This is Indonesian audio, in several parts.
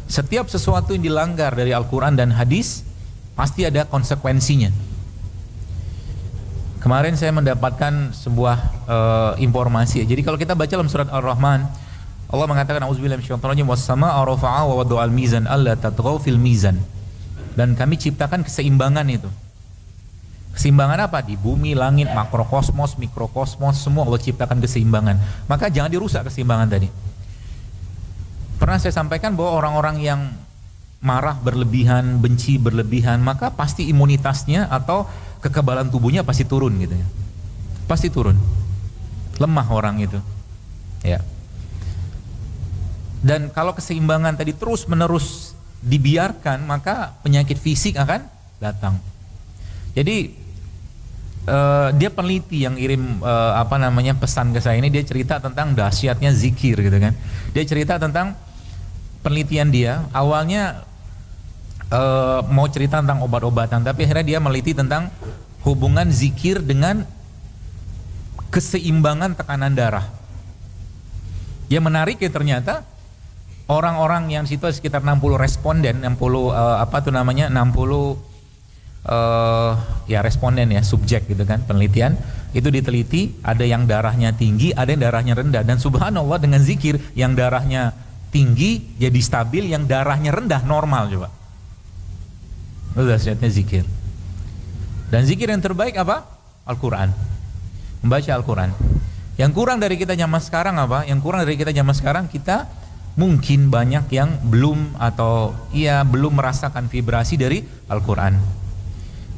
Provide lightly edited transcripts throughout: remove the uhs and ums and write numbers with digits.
Setiap sesuatu yang dilanggar dari Al-Quran dan hadis pasti ada konsekuensinya. Kemarin saya mendapatkan sebuah informasi. Jadi kalau kita baca dalam surat Ar-Rahman, Allah mengatakan auzubillahi minasyaitonir rajim was-samaa'a rafa'aha wa wada'al mizan alla tatghaw fil mizan. Dan kami ciptakan keseimbangan itu. Keseimbangan apa? Di bumi, langit, makrokosmos, mikrokosmos, semua Allah ciptakan keseimbangan. Maka jangan dirusak keseimbangan tadi. Pernah saya sampaikan bahwa orang-orang yang marah berlebihan, benci berlebihan, maka pasti imunitasnya atau kekebalan tubuhnya pasti turun gitu ya. Pasti turun. Lemah orang itu. Ya. Dan kalau keseimbangan tadi terus-menerus dibiarkan, maka penyakit fisik akan datang. Jadi dia peneliti yang kirim pesan ke saya ini, dia cerita tentang dahsyatnya zikir gitu kan. Dia cerita tentang penelitian dia. Awalnya mau cerita tentang obat-obatan, tapi akhirnya dia meliti tentang hubungan zikir dengan keseimbangan tekanan darah. Dia menarik ya, ternyata orang-orang yang situ sekitar 60 responden, 60 responden ya, subjek gitu kan, penelitian itu diteliti, ada yang darahnya tinggi, ada yang darahnya rendah, dan subhanallah dengan zikir yang darahnya tinggi jadi stabil, yang darahnya rendah normal. Coba, itu dahsyatnya zikir. Dan zikir yang terbaik apa? Al-Quran, membaca Al-Quran. Yang kurang dari kita zaman sekarang apa? Yang kurang dari kita zaman sekarang, kita mungkin banyak yang belum merasakan vibrasi dari Al-Quran.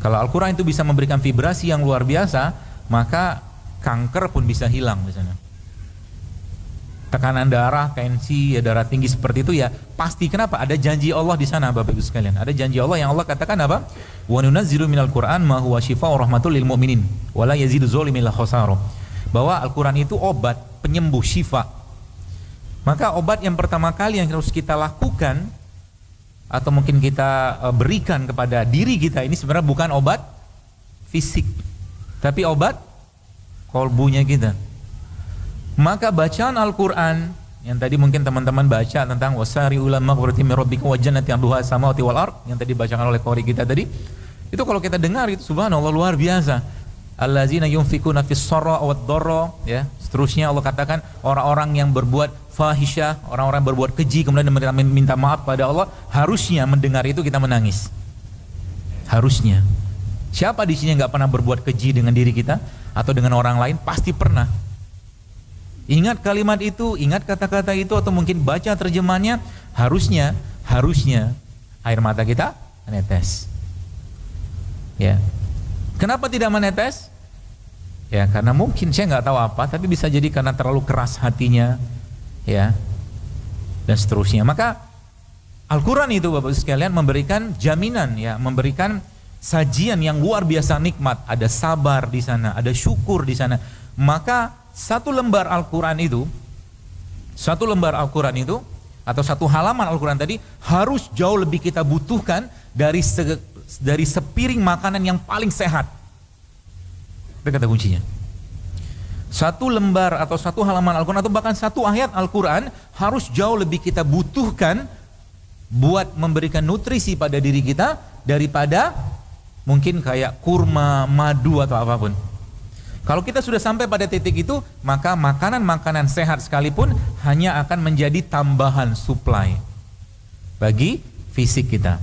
Kalau Al-Quran itu bisa memberikan vibrasi yang luar biasa, maka kanker pun bisa hilang di sana. Tekanan darah, tensi, darah tinggi seperti itu ya pasti. Kenapa? Ada janji Allah di sana, Bapak Ibu sekalian. Ada janji Allah yang Allah katakan apa? Wa nunazzilu minal Qur'an ma huwa syifaa'un rahmatul lil mu'minin wa la yazidu dzalimin illa khasara. Bahwa Al-Quran itu obat, penyembuh, syifa. Maka obat yang pertama kali yang harus kita lakukan atau mungkin kita berikan kepada diri kita ini sebenarnya bukan obat fisik, tapi obat kolbunya kita. Maka bacaan Al-Quran yang tadi mungkin teman-teman baca tentang wasari'u ila maghfiratin min rabbikum wa jannatin 'arduha as-samawati wal ard, yang tadi dibacakan oleh qori kita tadi, itu kalau kita dengar itu subhanallah luar biasa. Allazina yunfikuna fis sarra wad dharra, ya, seterusnya Allah katakan orang-orang yang berbuat fahisyah, orang-orang berbuat keji kemudian minta maaf pada Allah, harusnya mendengar itu kita menangis. Harusnya. Siapa di sini yang nggak pernah berbuat keji dengan diri kita atau dengan orang lain? Pasti pernah. Ingat kalimat itu, ingat kata-kata itu, atau mungkin baca terjemahannya, harusnya air mata kita menetes. Ya. Kenapa tidak menetes? Ya karena mungkin saya nggak tahu apa, tapi bisa jadi karena terlalu keras hatinya, ya, dan seterusnya. Maka Al-Quran itu Bapak sekalian memberikan jaminan, ya, memberikan sajian yang luar biasa nikmat. Ada sabar di sana, ada syukur di sana. Maka satu lembar Al-Quran itu atau satu halaman Al-Quran tadi harus jauh lebih kita butuhkan dari sepiring makanan yang paling sehat. Itu kata kuncinya. Satu lembar atau satu halaman Al-Quran atau bahkan satu ayat Al-Quran harus jauh lebih kita butuhkan buat memberikan nutrisi pada diri kita daripada mungkin kayak kurma, madu atau apapun. Kalau kita sudah sampai pada titik itu, maka makanan-makanan sehat sekalipun hanya akan menjadi tambahan supply bagi fisik kita.